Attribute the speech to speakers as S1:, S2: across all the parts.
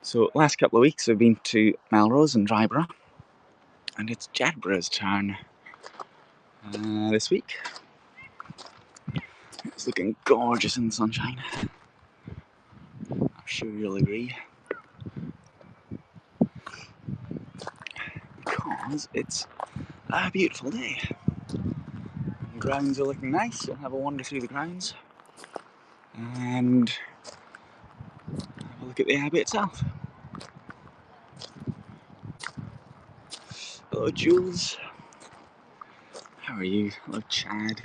S1: So last couple of weeks I've been to Melrose and Jedburgh, and it's Jedburgh's turn this week. It's looking gorgeous in the sunshine. I'm sure you'll agree. Because it's a beautiful day. The grounds are looking nice. You'll have a wander through the grounds and have a look at the Abbey itself. Hello Jules. How are you? Hello Chad.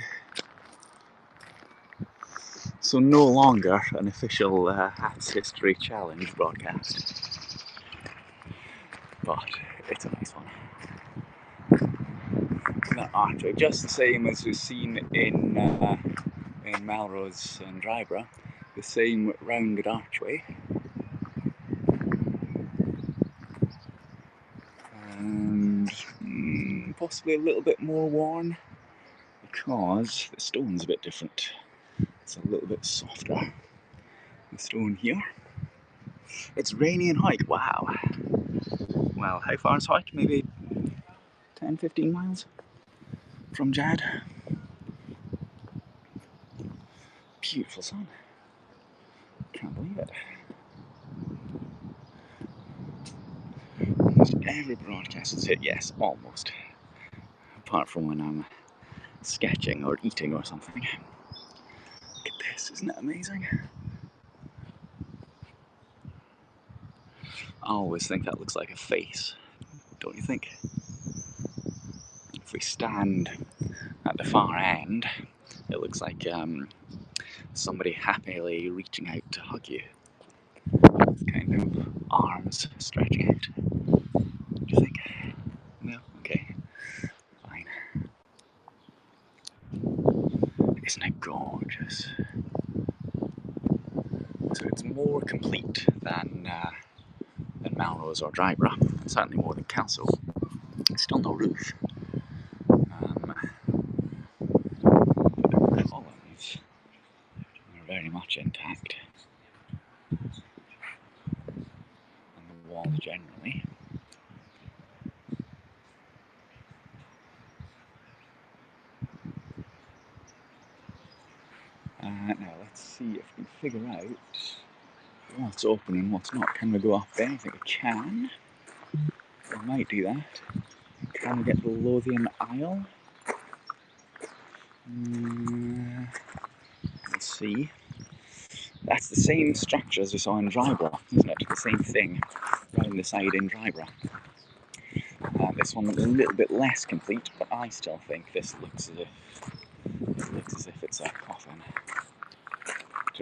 S1: So no longer an official Hats History Challenge broadcast, but it's a nice one. That archway, just the same as we've seen in Melrose and Jedburgh, the same rounded archway, and possibly a little bit more worn because the stone's a bit different. It's a little bit softer. The stone here. It's rainy in Hawick. Wow. Well, how far is Hawick? Maybe 10-15 miles from Jad. Beautiful sun. Can't believe it. Almost every broadcast is hit, yes, almost. Apart from when I'm sketching or eating or something. Look at this, isn't it amazing? I always think that looks like a face, don't you think? If we stand at the far end, it looks like somebody happily reaching out to hug you. It's kind of arms stretching out. Do you think? No? Okay. Fine. Isn't it gorgeous? So it's more complete than Melrose or Jedburgh, and certainly more than Castle. Still no roof. The columns are very much intact. And the walls generally. Now let's see if we can figure out what's open and what's not. Can we go up there? I think we can. We might do that. Can we get the Lothian Isle? Let's see. That's the same structure as we saw in Jedburgh, isn't it? The same thing round the side in Jedburgh. This one is a little bit less complete, but I still think this looks as if it's a coffin.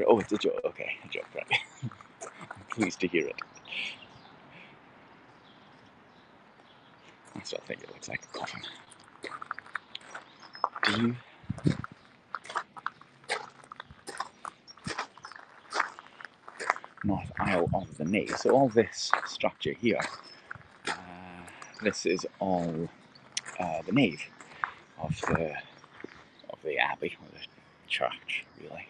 S1: Oh, it's a joke. Okay, a joke, right? I'm pleased to hear it. I still think it looks like a coffin. Do you? North aisle of the nave. So all this structure here, this is all the nave of the abbey, or the church, really.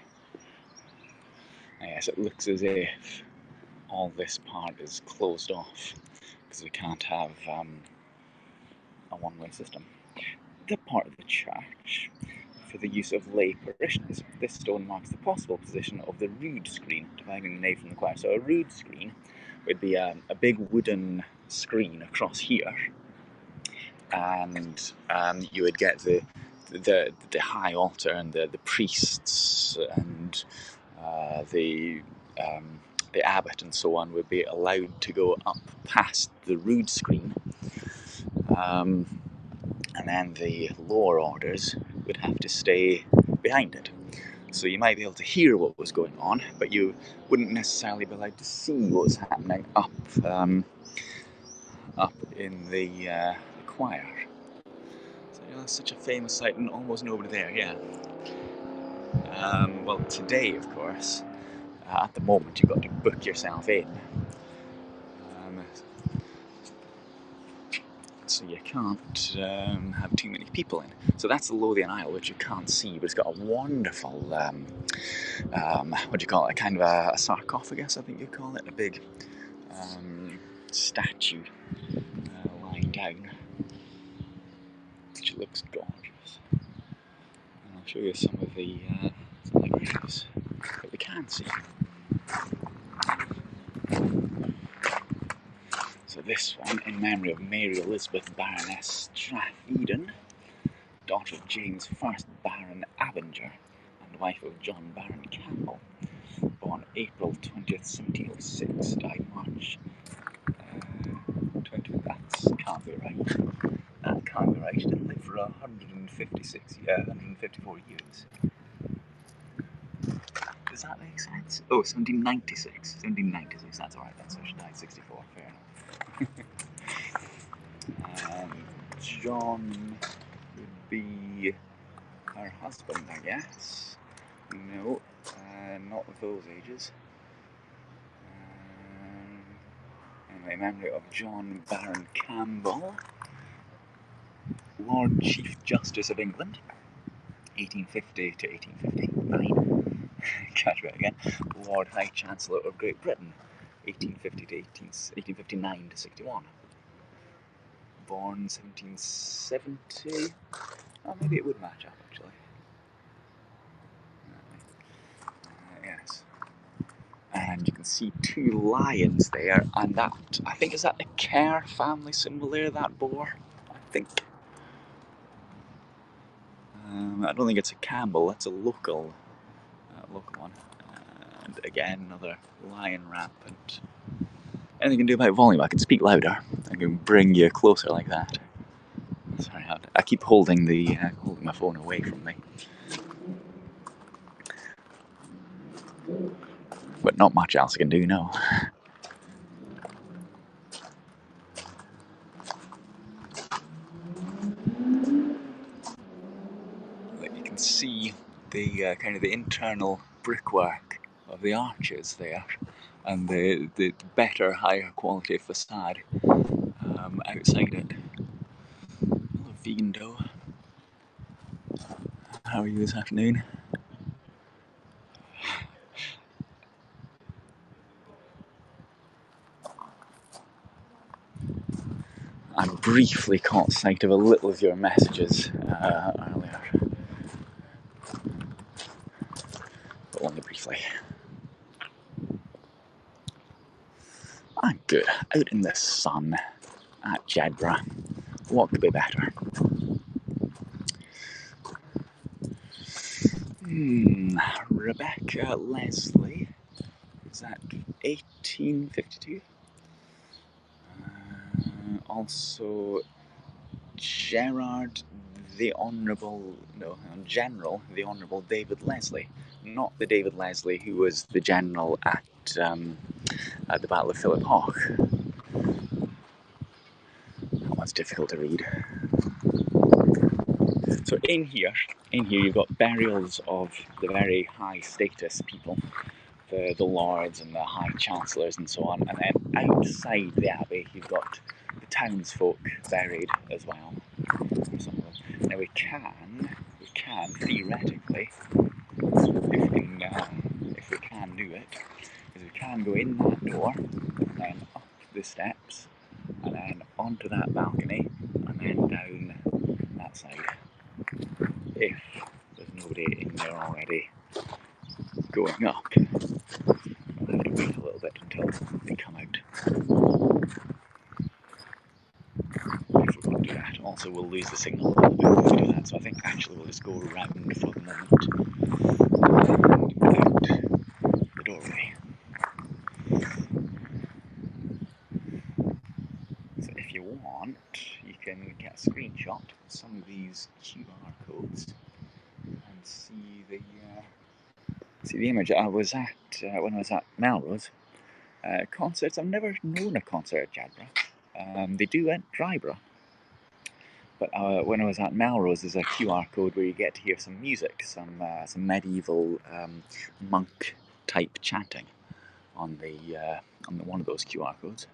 S1: Yes, it looks as if all this part is closed off because we can't have a one-way system. The part of the church for the use of lay parishioners. This stone marks the possible position of the rood screen dividing the nave from the choir. So a rood screen would be a big wooden screen across here, and you would get the high altar and the priests and the abbot and so on would be allowed to go up past the rood screen, and then the lower orders would have to stay behind it. So you might be able to hear what was going on, but you wouldn't necessarily be allowed to see what was happening up in the choir. So that's such a famous sight, and almost nobody there. Yeah. Well, today, of course, at the moment, you've got to book yourself in. So you can't have too many people in. So that's the Lothian Isle, which you can't see, but it's got a wonderful, what do you call it, kind of a sarcophagus, I think you call it, a big statue lying down, which looks gorgeous. And I'll show you some of the graves that we can see. So this one, in memory of Mary Elizabeth Baroness Stratheden, daughter of James I Baron Abinger and wife of John Baron Campbell, born April 20th, 1706, died March 20th. That can't be right. That can't be right. She didn't live for 154 years. Does that make sense? Oh, 1796. 1796, that's alright then, so she died 64, fair enough. John would be her husband, I guess. No, not of those ages. Anyway, memory of John Baron Campbell, Lord Chief Justice of England, 1850 to 1859. Catch that again. Lord High Chancellor of Great Britain, 1850 to 1859 to 61. Born 1770. Oh, maybe it would match up actually. Yes. And you can see two lions there, and that, I think, is that the Kerr family symbol there, that boar? I think. I don't think it's a Campbell, that's a local one. And again, another lion rampant. Anything you can do about volume? I can speak louder. I can bring you closer like that. Sorry, I keep holding my phone away from me. But not much else I can do, no. You can see the kind of the internal brickwork of the arches there, and the better, higher quality facade outside it. Hello, vegan dough. How are you this afternoon? I briefly caught sight of a little of your messages earlier, but only briefly. I'm good, out in the sun at Jedburgh. What could be better? Rebecca Leslie, is that 1852? Also, General the Honourable David Leslie, not the David Leslie who was the general at the Battle of Philip Hawke. That one's difficult to read. So in here you've got burials of the very high status people, the lords and the high chancellors and so on, and then outside the abbey you've got the townsfolk buried as well. Now we can theoretically, if we can do it, is we can go in that door and then up the steps and then onto that balcony and then down that side. If there's nobody in there already going up, we'll have to wait a little bit until they come out. If we're going to do that, also we'll lose the signal a little bit if we do that, so I think actually we'll just go around for the moment out the doorway. So if you want, you can get a screenshot of some of these QR codes and see the image. I was at when I was at Melrose concerts. I've never known a concert at Jedburgh. They do at Dryborough, but when I was at Melrose, there's a QR code where you get to hear some music, some medieval monk type chanting on one of those QR codes.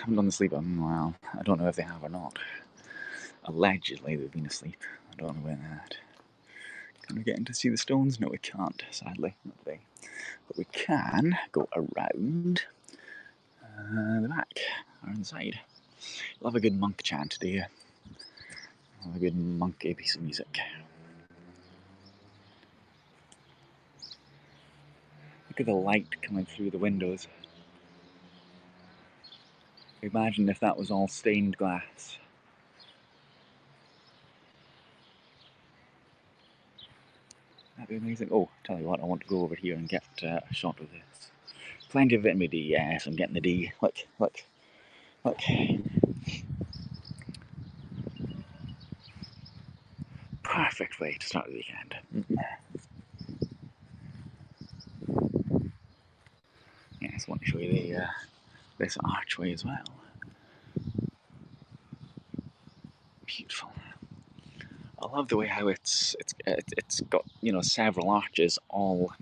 S1: Haven't done the sleep in a while. I don't know if they have or not. Allegedly they've been asleep. I don't know about that. Can we get in to see the stones? No, we can't, sadly. Not today. But we can go around the back, around the side. Love a good monk chant, do you? Love a good monkey piece of music. Look at the light coming through the windows. Imagine if that was all stained glass. That'd be amazing. Oh, tell you what, I want to go over here and get a shot of this. Plenty of vitamin D, yes, I'm getting the D. Look, look, look. Perfect way to start the weekend. Yes, I want to show you this archway as well. Beautiful. I love the way how it's got, you know, several arches all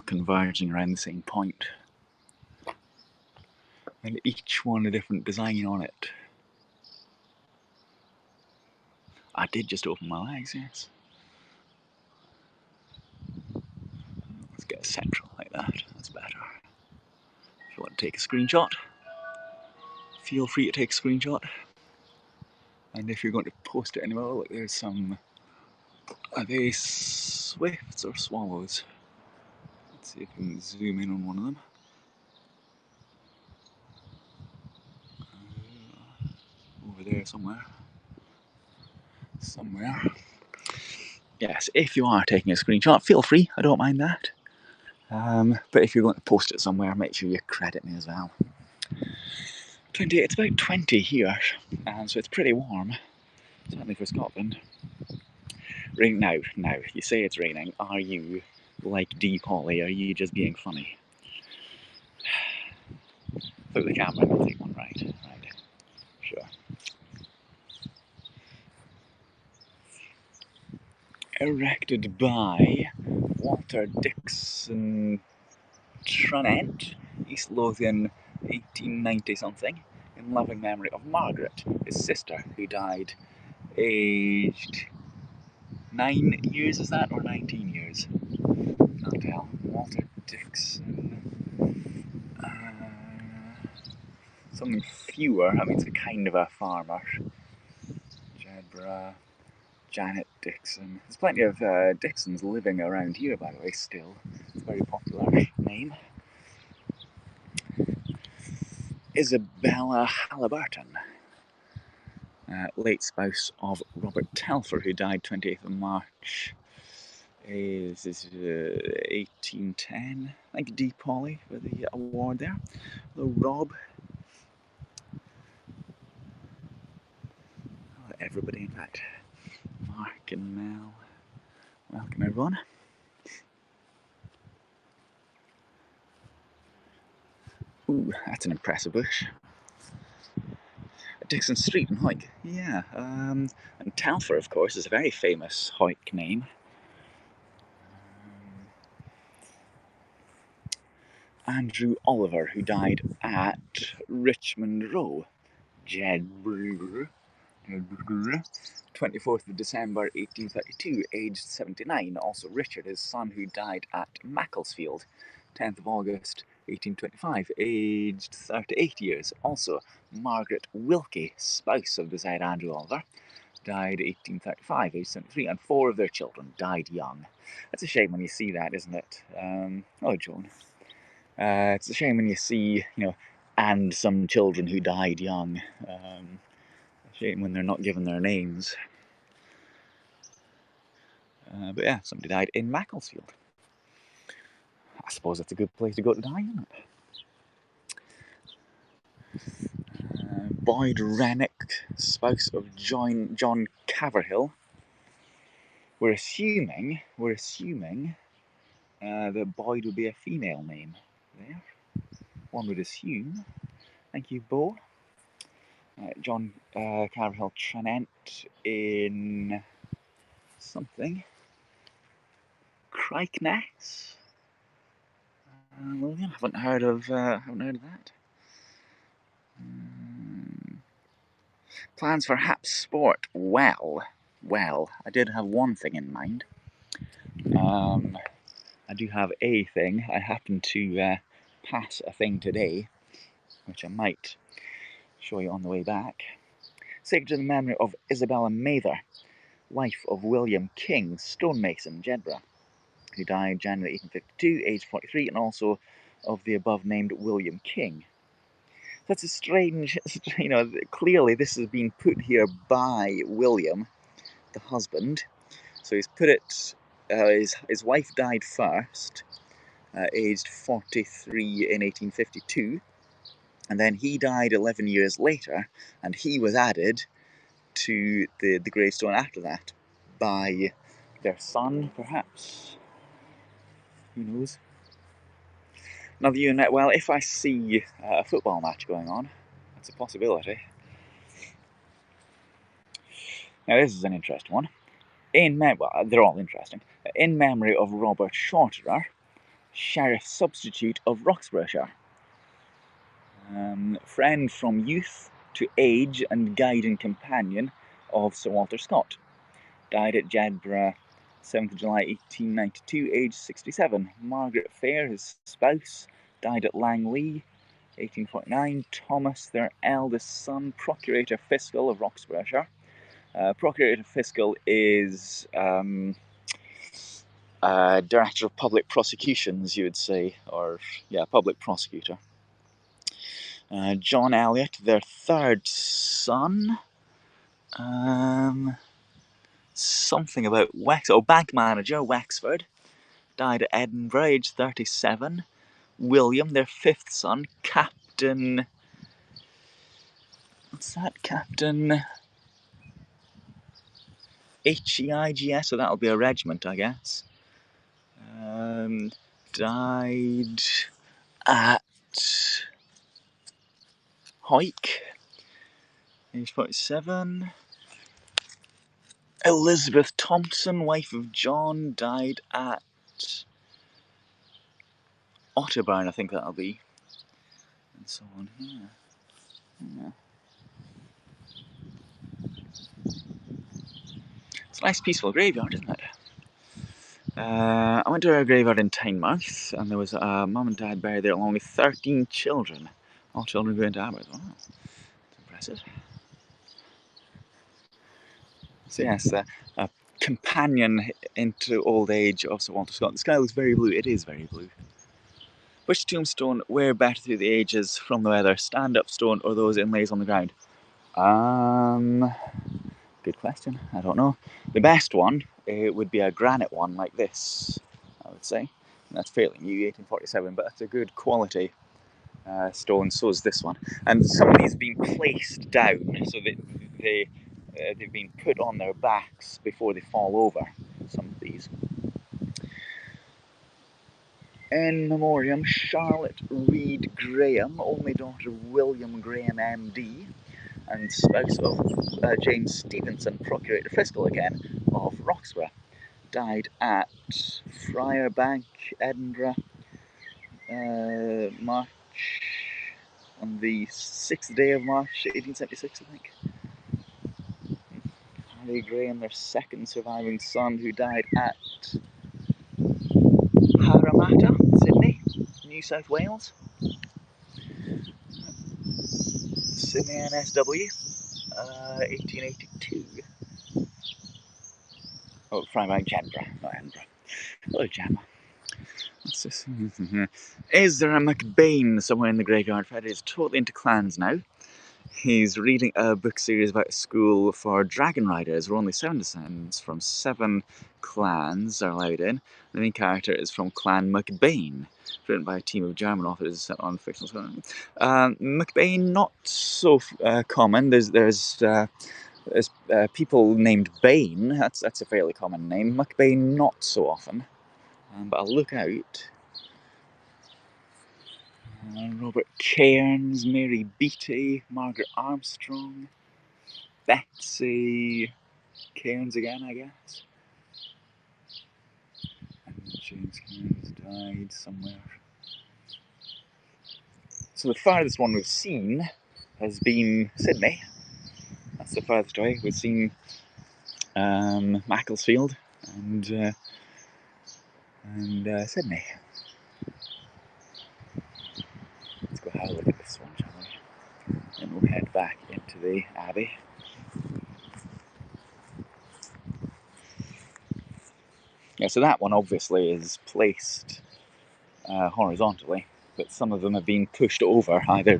S1: converging around the same point, and each one a different design on it. I did just open my legs, yes. Let's get a central like that. That's better. If you want to take a screenshot, feel free to take a screenshot. And if you're going to post it anywhere, look, there's some. Are they swifts or swallows? Let's see if we can zoom in on one of them. Over there somewhere. Yes, if you are taking a screenshot, feel free, I don't mind that. But if you're going to post it somewhere, make sure you credit me as well. It's about 20 here, so it's pretty warm, certainly for Scotland. Rain now, you say it's raining. Are you like D. Polly? Are you just being funny? Look at the camera and I'll take one, right? Sure. Erected by Walter Dixon Tranent, East Lothian, 1890 something, in loving memory of Margaret, his sister, who died aged 9 years, is that, or 19 years? Can't tell. Walter Dixon. Something fewer, I mean, it's a kind of a farmer. Jedburgh, Janet Dixon. There's plenty of Dixons living around here, by the way, still. It's a very popular name. Isabella Halliburton, late spouse of Robert Telfer, who died 28th of March, is 1810. Thank you, D. Polly, for the award there. Hello, Rob. Hello, everybody, in fact. Mark and Mel. Welcome, everyone. Ooh, that's an impressive bush. Dixon Street in Hawick, yeah. And Telfer, of course, is a very famous Hawick name. Andrew Oliver, who died at Richmond Row, Jedburgh, 24th of December 1832, aged 79. Also Richard, his son, who died at Macclesfield, 10th of August 1825, aged 38 years. Also Margaret Wilkie, spouse of the said Andrew Oliver, died 1835, aged 73, and 4 of their children died young. That's a shame when you see that, isn't it? Oh, Joan. It's a shame when you see, and some children who died young. A shame when they're not given their names. But yeah, somebody died in Macclesfield. I suppose that's a good place to go to die, isn't it? Boyd Rennick, spouse of John Caverhill. We're assuming that Boyd would be a female name there. One would assume. Thank you, Bo. John Caverhill Tranent in something. Crikenass. Lothian. Haven't heard of that. Plans for Hap Sport. Well, Well, I did have one thing in mind. I do have a thing. I happened to pass a thing today, which I might show you on the way back. Sacred to the memory of Isabella Mather, wife of William King, stonemason, Jedburgh, who died January 1852, aged 43, and also of the above-named William King. That's a strange, clearly this has been put here by William, the husband. So he's put it, his wife died first, aged 43 in 1852, and then he died 11 years later, and he was added to the gravestone after that by their son, perhaps. Who knows? Another unit, well, if I see a football match going on, that's a possibility. Now, this is an interesting one. Well, they're all interesting. In memory of Robert Shorterer, Sheriff Substitute of Roxburghshire. Friend from youth to age and guiding companion of Sir Walter Scott. Died at Jedburgh, 7th of July 1892, aged 67. Margaret Fair, his spouse, died at Langley, 1849. Thomas, their eldest son, Procurator Fiscal of Roxburghshire. Procurator Fiscal is Director of Public Prosecutions, you would say, or yeah, public prosecutor. John Elliot, their third son. Something about bank manager, Wexford. Died at Edinburgh, aged 37. William, their fifth son, Captain. What's that? Captain Heigs, so that'll be a regiment, I guess. Died at Hawick, age 47. Elizabeth Thompson, wife of John, died at Otterburn, I think that'll be. And so on here. Yeah. It's a nice peaceful graveyard, isn't it? I went to a graveyard in Tynemouth, and there was a mum and dad buried there along with 13 children. All children going to Abbey. Wow, that's impressive. So yes, a companion into old age of Sir Walter Scott. The sky looks very blue. It is very blue. Which tombstone wear better through the ages from the weather? Stand-up stone or those inlays on the ground? Good question. I don't know. The best one would be a granite one like this, I would say. And that's fairly new, 1847, but that's a good quality stone. So is this one. And some of these have been placed down, so that they've been put on their backs before they fall over. Some of these. In memoriam, Charlotte Reed Graham, only daughter of William Graham MD, and spouse of James Stevenson, Procurator Fiscal again, of Roxburgh. Died at Friar Bank, Edinburgh, March, on the 6th day of March, 1876, I think. Harry Graham, their second surviving son, who died at Parramatta, Sydney, New South Wales. Sydney NSW, 1882. Oh, Friar Bank, Jedburgh, not Edinburgh. Hello, Gemma. What's this? Is there a McBain somewhere in the graveyard? Fred is totally into clans now. He's reading a book series about a school for dragon riders where only 7 descendants from 7 clans are allowed in. The main character is from Clan McBain, written by a team of German authors set on fictional story. McBain, not so common. There's people named Bain. That's a fairly common name. McBain, not so often. But I'll look out. Robert Cairns, Mary Beattie, Margaret Armstrong, Betsy Cairns again, I guess. And James Cairns died somewhere. So the farthest one we've seen has been Sydney. That's the farthest away. We've seen Macclesfield and Sydney. Let's go have a look at this one, shall we? And we'll head back into the Abbey. Yeah, so that one obviously is placed horizontally, but some of them have been pushed over, either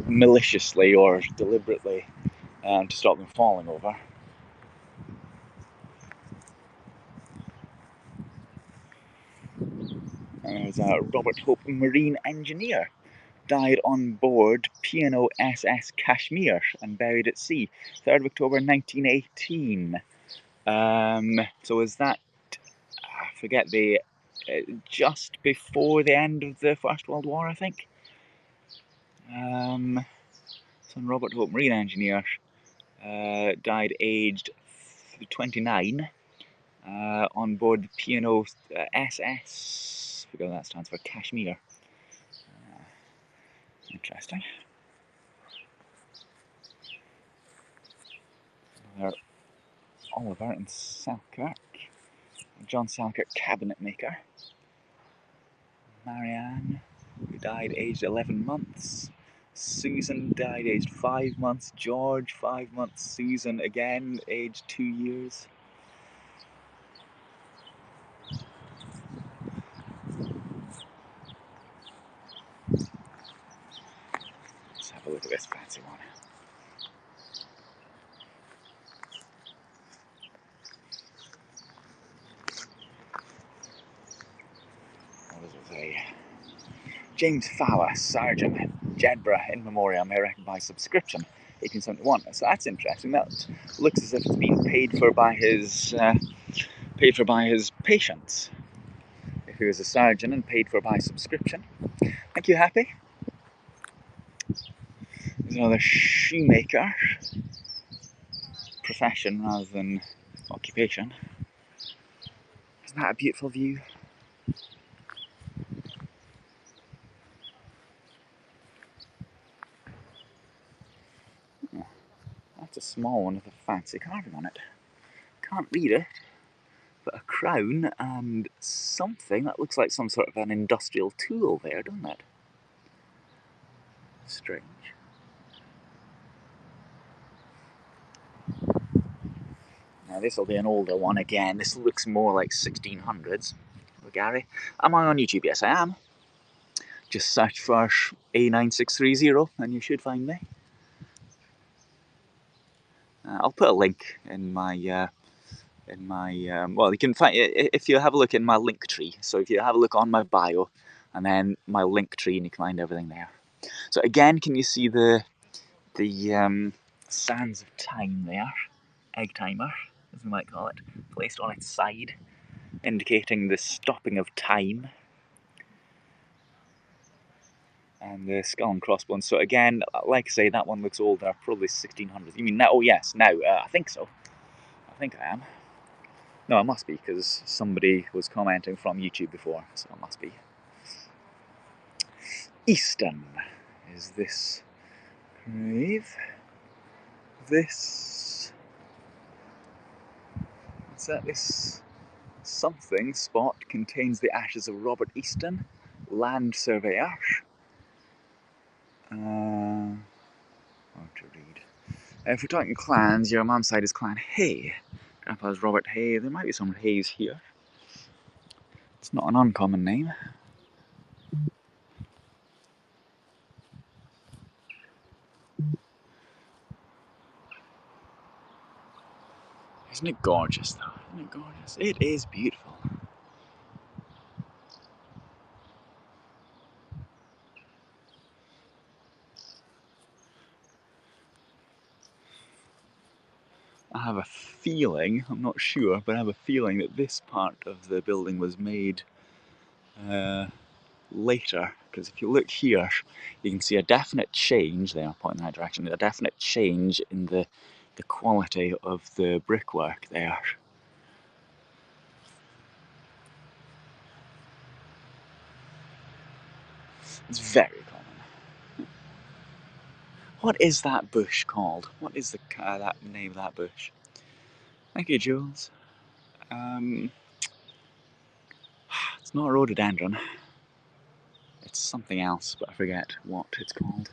S1: maliciously or deliberately, to stop them falling over. There's Robert Hope, marine engineer, died on board P&O SS Kashmir and buried at sea, 3rd of October 1918. So is that, I forget, just before the end of the First World War, I think? So Robert Hope, marine engineer, died aged 29 on board the P&O SS, I forget what that stands for, Kashmir. Interesting. Oliver and Selkirk. John Selkirk, cabinet maker. Marianne, who died aged 11 months. Susan died aged 5 months. George, 5 months. Susan again, aged 2 years. Let's have a look at this fancy one. What does it say? James Fowler, Sergeant, Jedburgh in memoriam, erected by subscription, 1871. So that's interesting. That looks as if it's been paid for by his patients. If he was a sergeant and paid for by subscription. Thank you, Happy. There's another shoemaker, profession rather than occupation. Isn't that a beautiful view? Oh, that's a small one with a fancy carving on it. Can't read it, but a crown and something that looks like some sort of an industrial tool there, doesn't it? Strange. Now this will be an older one again. This looks more like 1600s. Oh, Gary, am I on YouTube? Yes, I am. Just search for A9630 and you should find me. I'll put a link in my well, you can find if you have a look in my link tree. So if you have a look on my bio and then my link tree, and you can find everything there. So again, can you see the sands of time there? Egg timer, as we might call it, placed on its side, indicating the stopping of time. And the skull and crossbones. So again, like I say, that one looks older, probably 1600s. You mean now? Oh yes, now I think so. I think I am. No, it must be, because somebody was commenting from YouTube before, so it must be. Easton is this grave. This. What's that? This something spot contains the ashes of Robert Easton, land surveyor. Hard to read. If we're talking clans, your mum's side is Clan Hay. Grandpa's Robert Hay. There might be some Hays here. It's not an uncommon name. Isn't it gorgeous though? Isn't it gorgeous? It is beautiful. I have a feeling, I'm not sure, but I have a feeling that this part of the building was made later, because if you look here, you can see a definite change there, pointing in that direction, a definite change in the quality of the brickwork there. It's very common. What is that bush called? What is the that name of that bush? Thank you, Jules. It's not a rhododendron. It's something else, but I forget what it's called.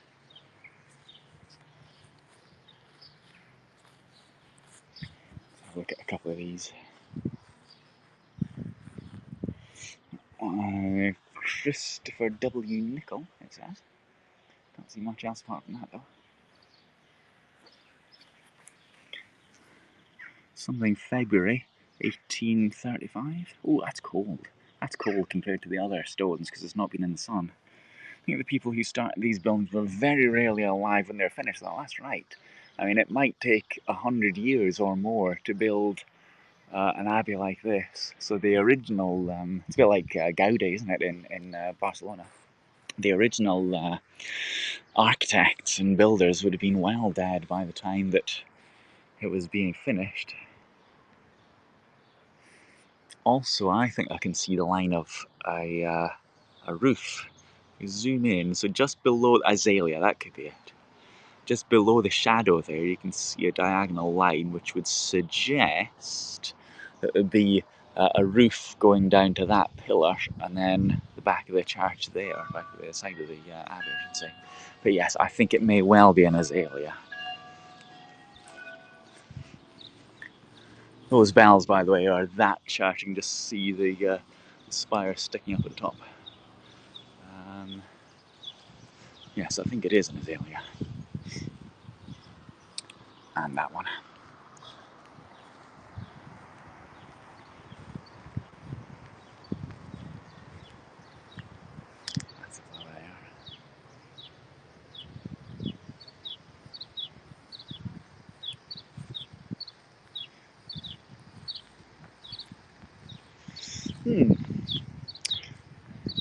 S1: Let's have a look at a couple of these. Christopher W. Nicol, it says. Can't see much else apart from that, though. Something February 1835. Oh, that's cold. That's cold compared to the other stones because it's not been in the sun. I think the people who started these buildings were very rarely alive when they're finished, though. That's right. I mean, it might take 100 years or more to build an abbey like this. So the original, it's a bit like Gaudi, isn't it, in Barcelona? The original architects and builders would have been well dead by the time that it was being finished. Also, I think I can see the line of a roof. You zoom in, so just below azalea, that could be it. Just below the shadow there, you can see a diagonal line, which would suggest that there would be a roof going down to that pillar, and then the back of the church there, back of the side of the abbey, I should say. But yes, I think it may well be an azalea. Those bells, by the way, are that church. You can just see the spire sticking up at the top. Yes, I think it is an azalea. And that one. That's over there.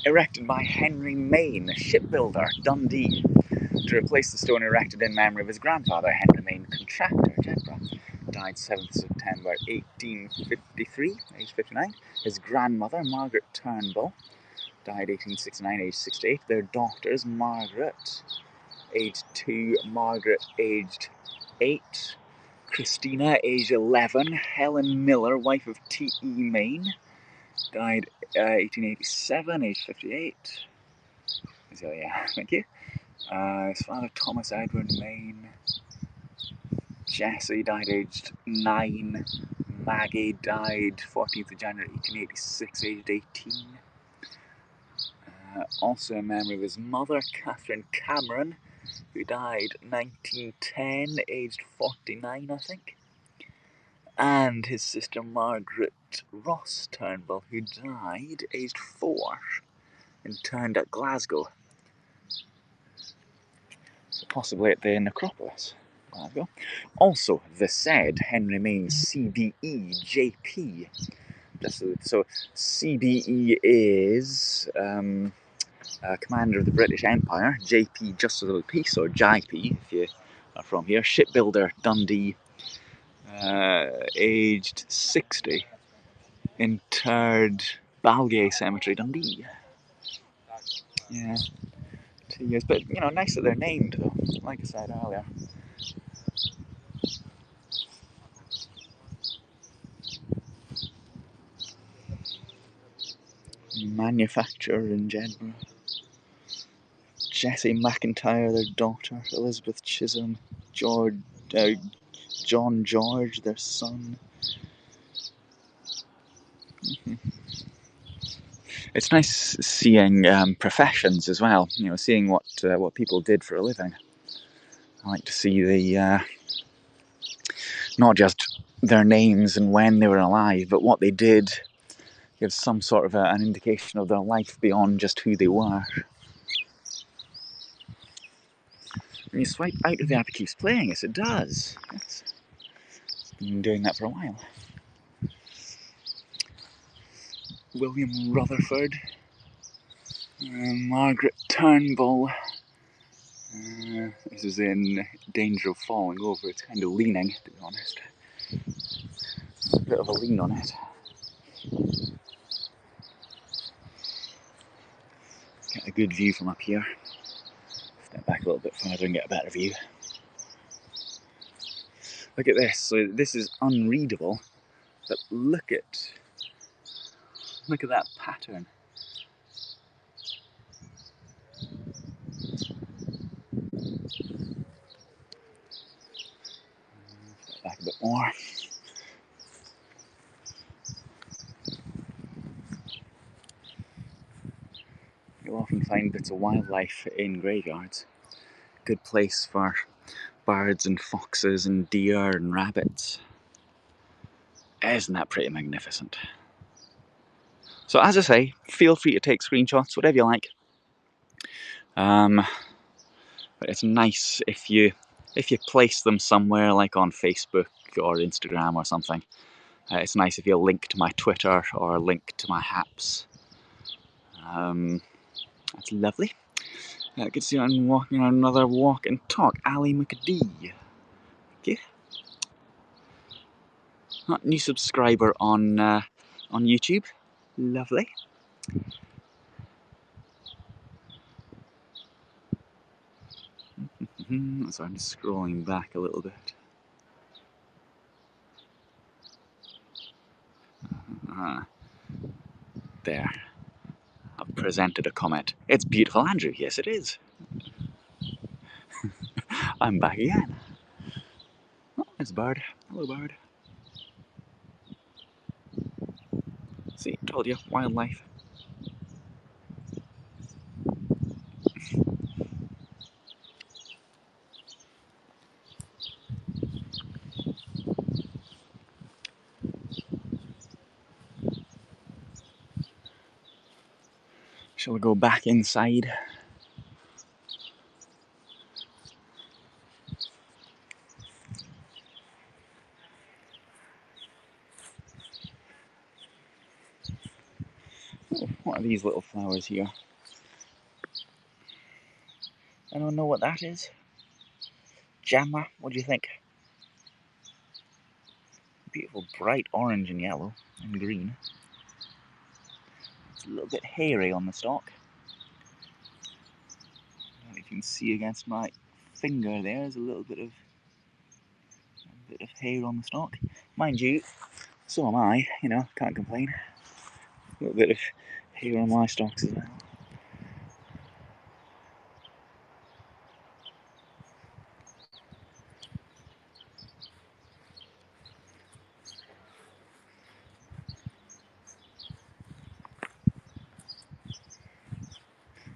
S1: Erected by Henry Main, shipbuilder, Dundee, to replace the stone erected in memory of his grandfather, Henry Main, contractor, Jedburgh. Died 7th September 1853, aged 59. His grandmother, Margaret Turnbull, died 1869, aged 68. Their daughters, Margaret, aged 2, Margaret, aged 8, Christina, aged 11, Helen Miller, wife of T.E. Main, died 1887, aged 58. So yeah, thank you. His father, Thomas Edward Main. Jessie died aged 9. Maggie died 14th of January 1886, aged 18. Also in memory of his mother, Catherine Cameron, who died 1910, aged 49, I think. And his sister Margaret Ross Turnbull, who died aged 4, interned at Glasgow. So possibly at the necropolis. Glasgow. Also, the said Henry Main CBE JP. So CBE is commander of the British Empire. JP Justice of the Peace, or JP if you are from here. Shipbuilder, Dundee. Aged 60. Interred Balgay Cemetery, Dundee. Yeah, 2 years. But you know, nice that they're named though. Like I said earlier. Manufacturer in Jedburgh. Jessie McIntyre, their daughter. Elizabeth Chisholm. John George, their son. It's nice seeing professions as well. You know, seeing what people did for a living. I like to see the not just their names and when they were alive, but what they did. Gives some sort of an indication of their life beyond just who they were. When you swipe out of the app, it keeps playing. Yes, it does. It's been doing that for a while. William Rutherford, Margaret Turnbull. This is in danger of falling over. It's kind of leaning, to be honest. A bit of a lean on it. Get a good view from up here. Step back a little bit further and get a better view. Look at this. So this is unreadable, but look at that pattern. Back a bit more. You'll often find bits of wildlife in graveyards. Good place for birds and foxes and deer and rabbits. Isn't that pretty magnificent? So as I say, feel free to take screenshots, whatever you like. But it's nice if you place them somewhere, like on Facebook or Instagram or something. It's nice if you link to my Twitter or link to my Haps. That's lovely. Good to see you walking on another walk and talk. Ali McD. Okay. New subscriber on YouTube. Lovely. So I'm just scrolling back a little bit. There. I've presented a comment. It's beautiful, Andrew. Yes, it is. I'm back again. Oh, it's a bird. Hello, bird. See, told you, wildlife. Shall we go back inside? Oh, what are these little flowers here? I don't know what that is. Jammer, what do you think? Beautiful bright orange and yellow and green. It's a little bit hairy on the stalk. You can see against my finger there's a little bit of hair on the stalk. Mind you, so am I, can't complain. A little bit of hair on my stalks as well.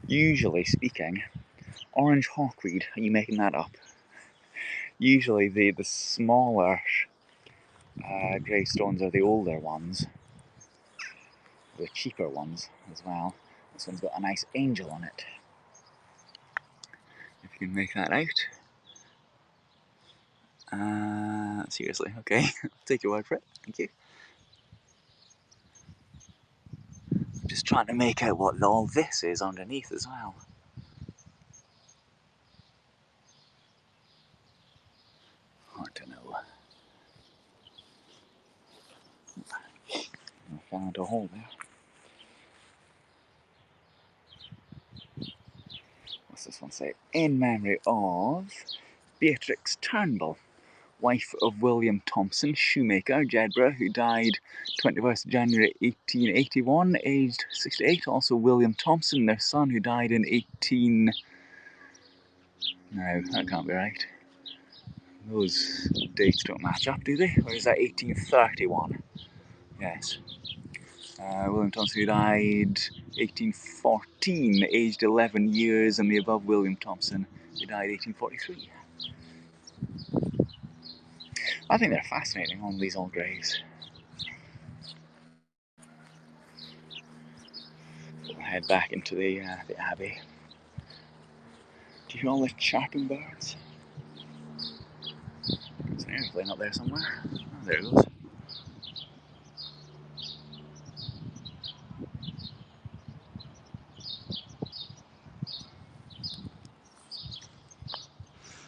S1: Usually speaking, orange hawkweed, are you making that up? Usually the smaller gravestones are the older ones, the cheaper ones as well. This one's got a nice angel on it, if you can make that out. Seriously, okay, I'll take your word for it, thank you. Just trying to make out what all this is underneath as well. Hard to know. I found a hole there. What's this one say? In memory of Beatrix Turnbull, wife of William Thompson, shoemaker, Jedburgh, who died 21st January 1881, aged 68. Also William Thompson, their son, who died in 18... No, that can't be right. Those dates don't match up, do they? Or is that 1831? Yes. William Thompson, who died 1814, aged 11 years, and the above William Thompson, who died 1843. I think they're fascinating, all these old graves. We'll head back into the abbey. Do you hear all the chirping birds? There's an airplane up there somewhere. Oh, there it goes.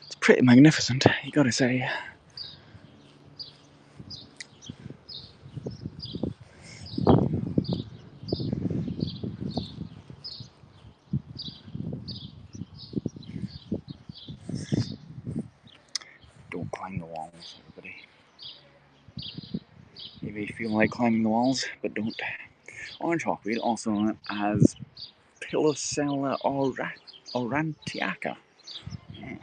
S1: It's pretty magnificent, you gotta say. Don't climb the walls, everybody. you feel like climbing the walls, but don't. Orange hawkweed, also known as Pilosella aurantiaca. Yeah.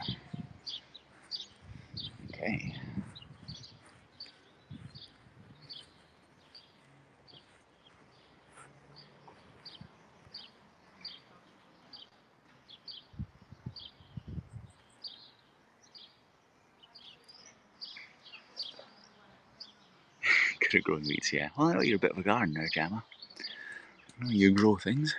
S1: Okay. Good at growing weeds, yeah. Well, I know you're a bit of a gardener, Gemma. I know you grow things.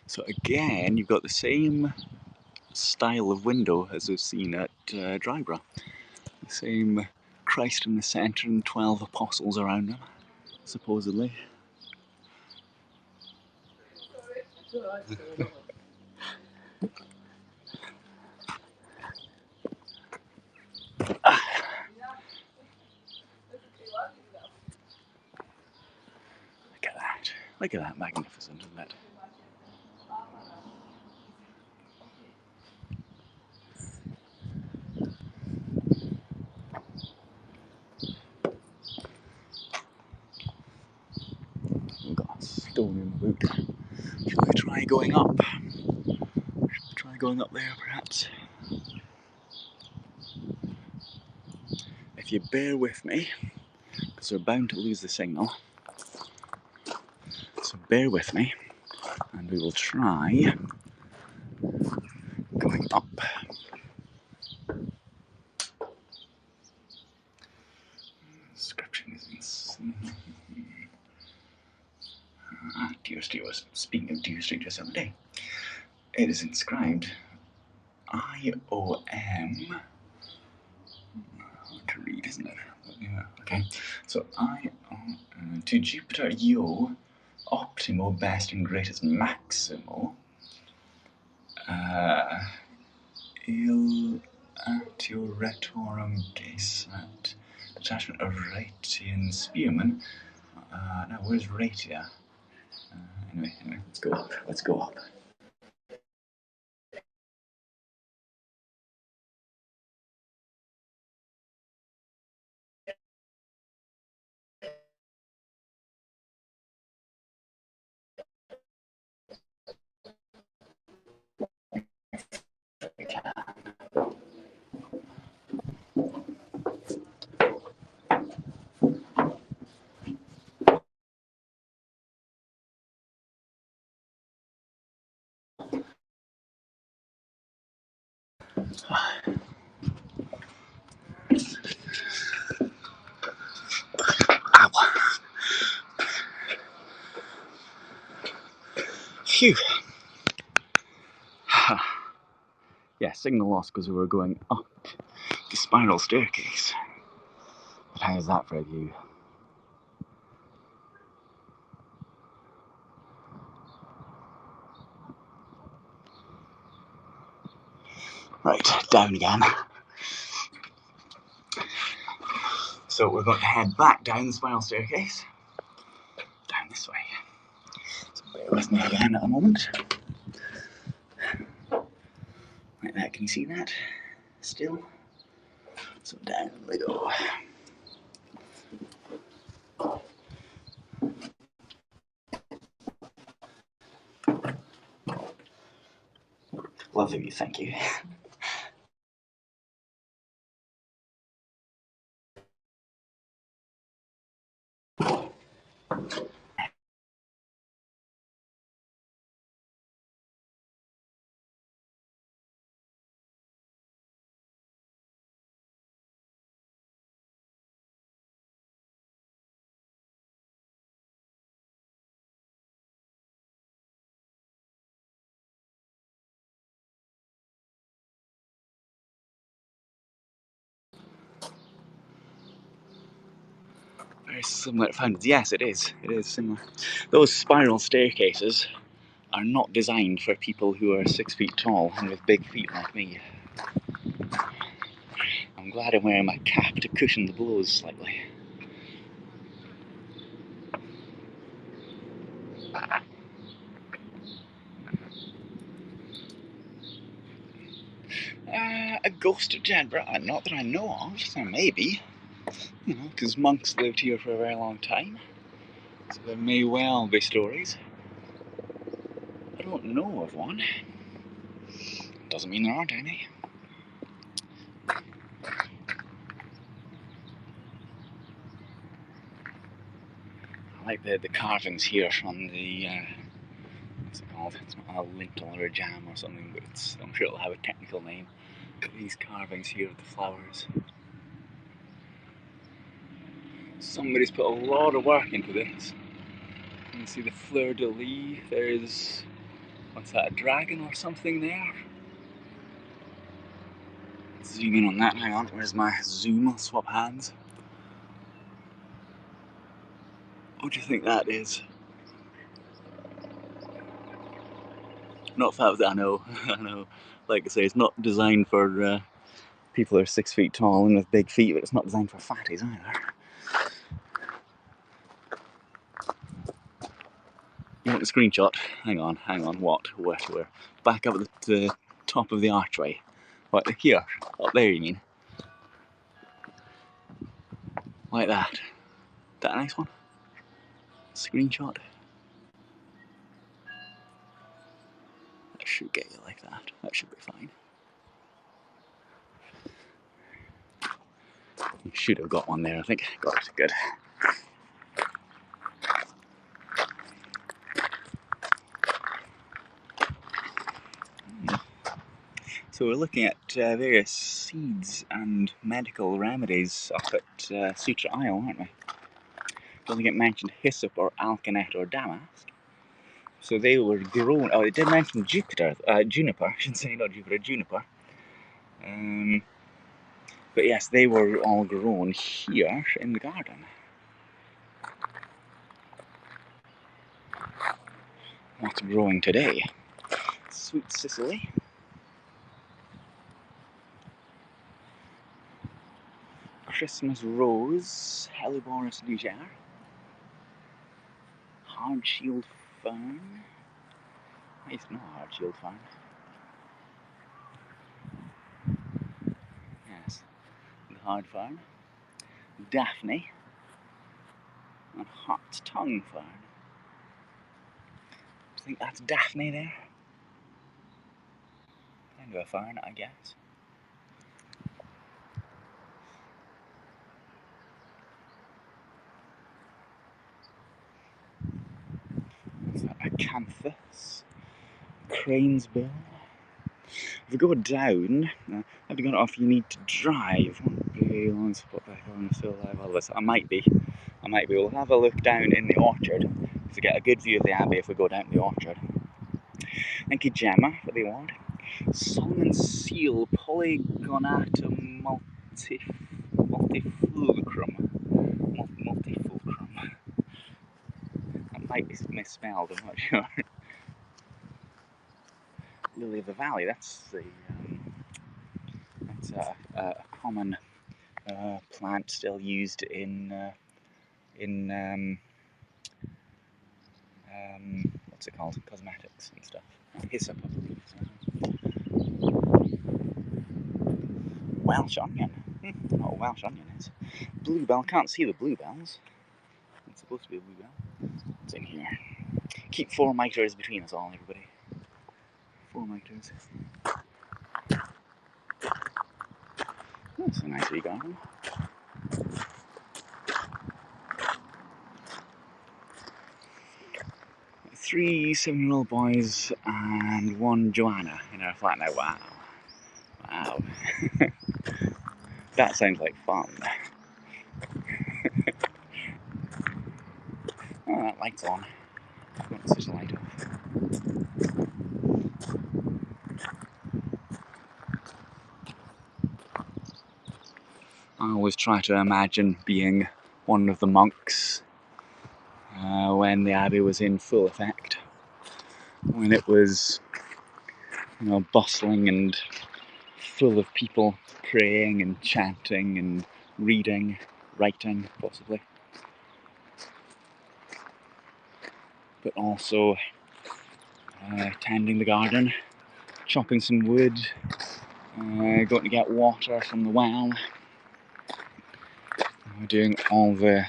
S1: So again, you've got the same style of window as we've seen at Jedburgh. The same Christ in the centre and 12 apostles around him, supposedly. Look at that. Look at that, magnificent, isn't it? We've got a stone in the boot. Shall we try going up? Try going up there, perhaps? If you bear with me, because we're bound to lose the signal. So bear with me, and we will try going up. Description is insane. Deer Street was speaking of Deer Street just the other day. It is inscribed IOM. Hard to read, isn't it? Yeah. Okay. So to Jupiter Io, optimo, best and greatest maximo. Il Retorum Gesat. Detachment of Ratian Spearmen. Now where's Ratia? Anyway, let's go up. Let's go up. Phew. Yeah, signal lost because we were going up the spiral staircase. But how's that for a view? Right, down again. So we're going to head back down the spiral staircase. Down this way. So bear with me again at a moment. Like that, can you see that? Still? So down we go. Lovely view, thank you. Very similar to fountains. Yes, it is. It is similar. Those spiral staircases are not designed for people who are 6 feet tall and with big feet like me. I'm glad I'm wearing my cap to cushion the blows slightly. a ghost of Jedburgh? Not that I know of. There may be, because monks lived here for a very long time, so there may well be stories. I don't know of one. Doesn't mean there aren't any. I like the carvings here from the, what's it called? It's not a lintel or a jam or something, but I'm sure it'll have a technical name. These carvings here of the flowers. Somebody's put a lot of work into this. You can see the fleur-de-lis. There's, what's that, a dragon or something there? Zoom in on that, hang on, where's my zoom? I'll swap hands. What do you think that is? Not fat, I know, I know. Like I say, it's not designed for people who are 6 feet tall and with big feet, but it's not designed for fatties either. You want a screenshot? Hang on, what? Where? Back up at the top of the archway. Right, here, up there you mean? Like that. Is that a nice one? Screenshot? That should get you like that. That should be fine. You should have got one there, I think. Got it, good. So we're looking at various seeds and medical remedies up at Sutra Isle, aren't we? Doesn't get mentioned hyssop or alkanet or damask. So they were grown. Oh, it did mention juniper. I should say not Jupiter, juniper. But yes, they were all grown here in the garden. What's growing today? Sweet Sicily. Christmas rose, Helleborus niger. Hard shield fern. It's not hard shield fern. Yes, the hard fern. Daphne. And hot tongue fern. Do you think that's Daphne there? Kind of a fern, I guess. Acanthus, crane's bill. If we go down, have you got it off? You need to drive. Won't be long to put back on. Still alive, all this. I might be. We'll have a look down in the orchard to get a good view of the abbey if we go down to the orchard. Thank you, Gemma, for the award. Solomon's seal, Polygonatum multifulcrum. That might be misspelled, I'm not sure. Lily of the Valley, that's a common plant still used in what's it called? Cosmetics and stuff. Hyssop, I believe. Welsh onion. Not a Welsh onion is. Bluebell. Can't see the bluebells. It's supposed to be a bluebell. What's in here? Keep 4 miters between us all, everybody. 4 miters. That's a nice wee garden. 3 7-year-old boys and 1 Joanna in our flat now. Wow. Wow. That sounds like fun. Oh, that light's on. I'm going to switch the light off. I always try to imagine being one of the monks when the abbey was in full effect. When it was, bustling and full of people praying and chanting and reading, writing, possibly. But also tending the garden, chopping some wood, going to get water from the well. We're doing all the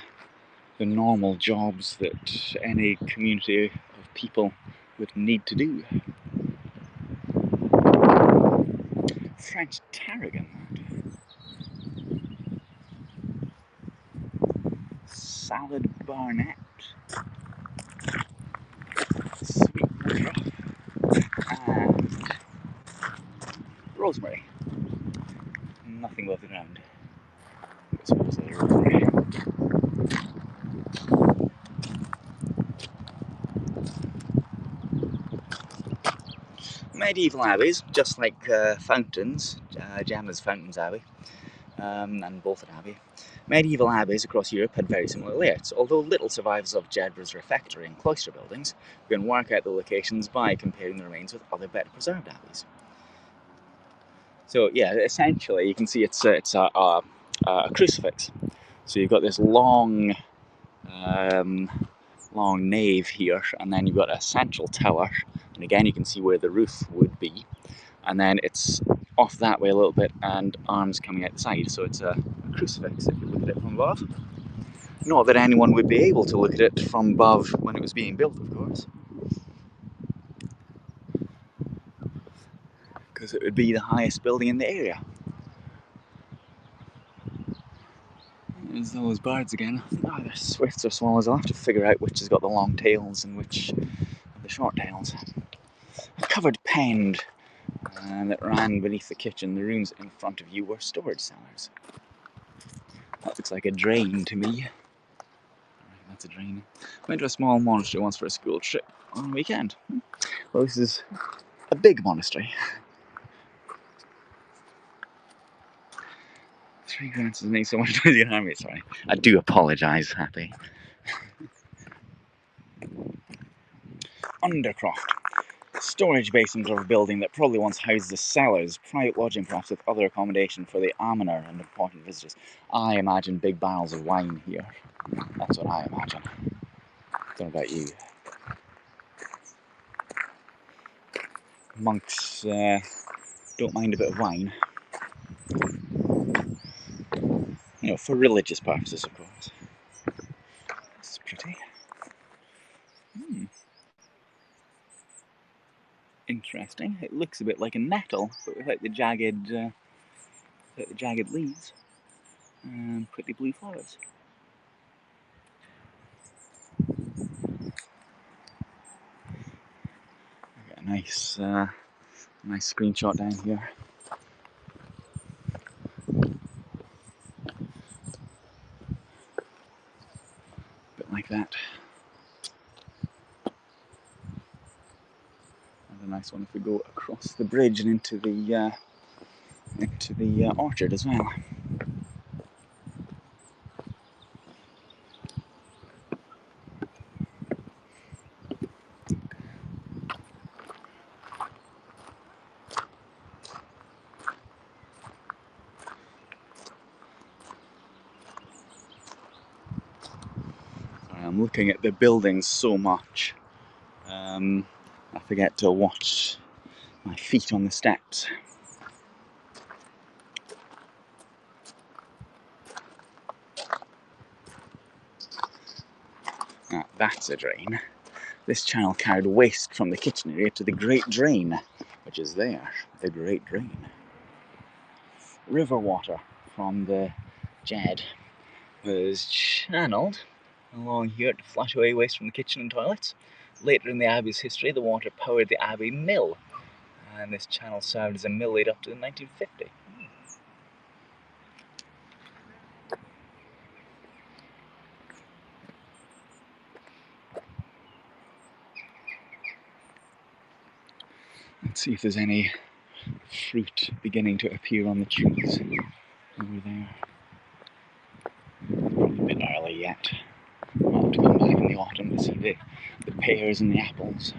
S1: normal jobs that any community of people would need to do. French tarragon. Salad barnet. Sweet woodruff. And rosemary. Nothing above the ground. I suppose there's rosemary. Medieval abbeys, just like fountains, Gemma's Fountains Abbey, and Bolton Abbey. Medieval abbeys across Europe had very similar layouts, although little survives of Jedburgh's refectory and cloister buildings. We can work out the locations by comparing the remains with other better preserved abbeys. So yeah, essentially you can see it's a crucifix. So you've got this long nave here, and then you've got a central tower, and again you can see where the roof would be, and then it's off that way a little bit and arms coming out the side, so it's a crucifix if you look at it from above. Not that anyone would be able to look at it from above when it was being built, of course, because it would be the highest building in the area. There's those birds again. Oh, they're swifts or swallows. I'll have to figure out which has got the long tails and which the short tails. A covered pen that ran beneath the kitchen. The rooms in front of you were storage cellars. That looks like a drain to me. That's a drain. Went to a small monastery once for a school trip on a weekend. Well, this is a big monastery. 3 grants doesn't make so much noise in army, sorry. I do apologise, Happy. Undercroft. Storage basins of a building that probably once housed the cellars, private lodging perhaps with other accommodation for the almoner and important visitors. I imagine big barrels of wine here. That's what I imagine. Don't know about you. Monks don't mind a bit of wine. You know, for religious purposes, of course. This is pretty. Interesting. It looks a bit like a nettle, but without the jagged leaves and pretty blue flowers. I've got a nice screenshot down here. A bit like that. And a nice one if we go across the bridge and into the orchard as well. I'm looking at the buildings so much, I forget to watch my feet on the steps. Ah, that's a drain. This channel carried waste from the kitchen area to the Great Drain, which is there, the Great Drain. River water from the Jed was channelled along here to flush away waste from the kitchen and toilets. Later in the Abbey's history, the water powered the Abbey mill, and this channel served as a mill lead up to 1950. Let's see if there's any fruit beginning to appear on the trees over there. Probably a bit early yet. I'll have to come back in the autumn to see the pears and the apples.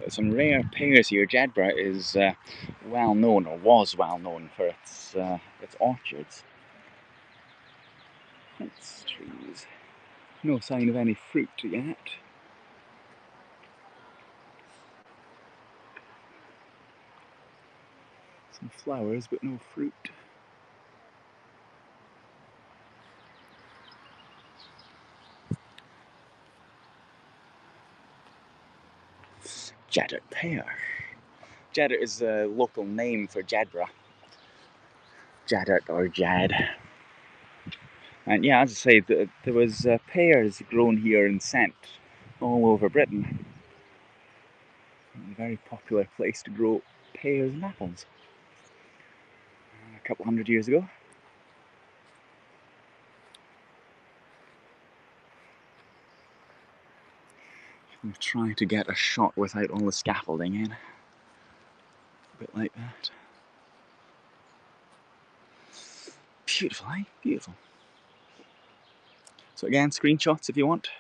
S1: Some rare pears here. Jedburgh is well known, or was well known, for its orchards. Quince trees. No sign of any fruit yet. Some flowers, but no fruit. Jedburgh pear. Jedburgh is a local name for Jedburgh. Jedburgh or Jed. And yeah, as I say, there was pears grown here and sent all over Britain. A very popular place to grow pears and apples. A couple hundred years ago. I'm trying to get a shot without all the scaffolding in. A bit like that. Beautiful, eh? Beautiful. So again, screenshots if you want.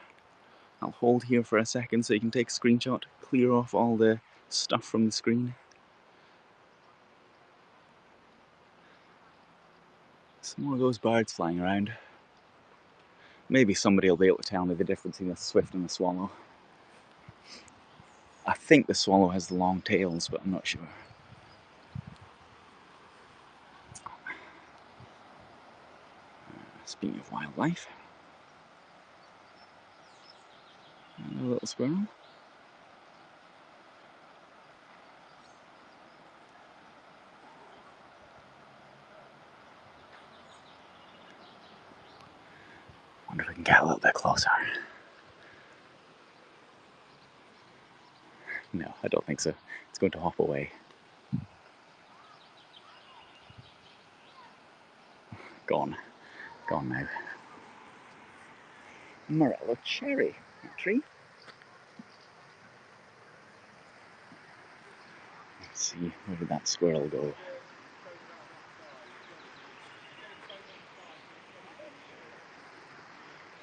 S1: I'll hold here for a second so you can take a screenshot, clear off all the stuff from the screen. Some more of those birds flying around. Maybe somebody will be able to tell me the difference between the swift and the swallow. I think the swallow has the long tails, but I'm not sure. Speaking of wildlife, a little squirrel. Wonder if I can get a little bit closer. No, I don't think so. It's going to hop away. Gone. Gone now. Morello cherry tree. Let's see, where did that squirrel go?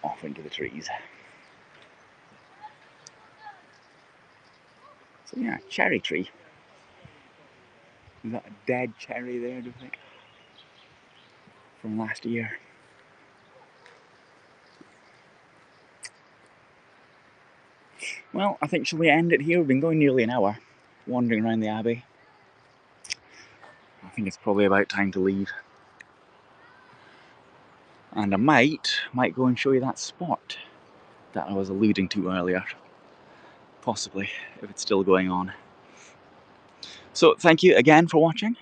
S1: Off into the trees. So yeah, cherry tree. Is that a dead cherry there, do you think? From last year. Well, I think shall we end it here? We've been going nearly an hour, wandering around the Abbey. I think it's probably about time to leave. And I might go and show you that spot that I was alluding to earlier. Possibly, if it's still going on. So thank you again for watching.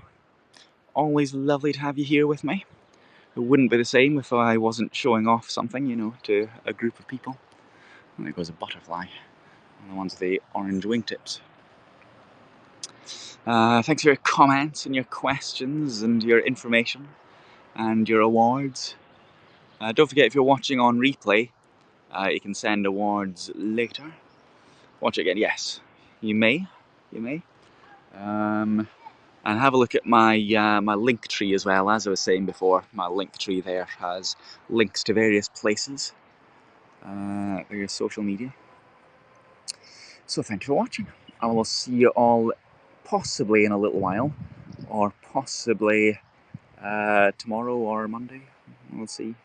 S1: Always lovely to have you here with me. It wouldn't be the same if I wasn't showing off something, you know, to a group of people. And there goes a butterfly. And the ones with the orange wingtips. Thanks for your comments and your questions and your information and your awards. Don't forget, if you're watching on replay, you can send awards later. Watch it again, yes. You may. And have a look at my my link tree as well. As I was saying before, my link tree there has links to various places, various social media. So thank you for watching. I will see you all possibly in a little while, or possibly tomorrow or Monday. We'll see.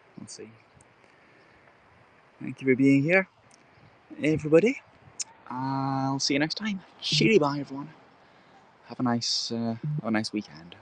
S1: Thank you for being here, everybody. I'll see you next time. Cheery bye, everyone. Have a nice weekend.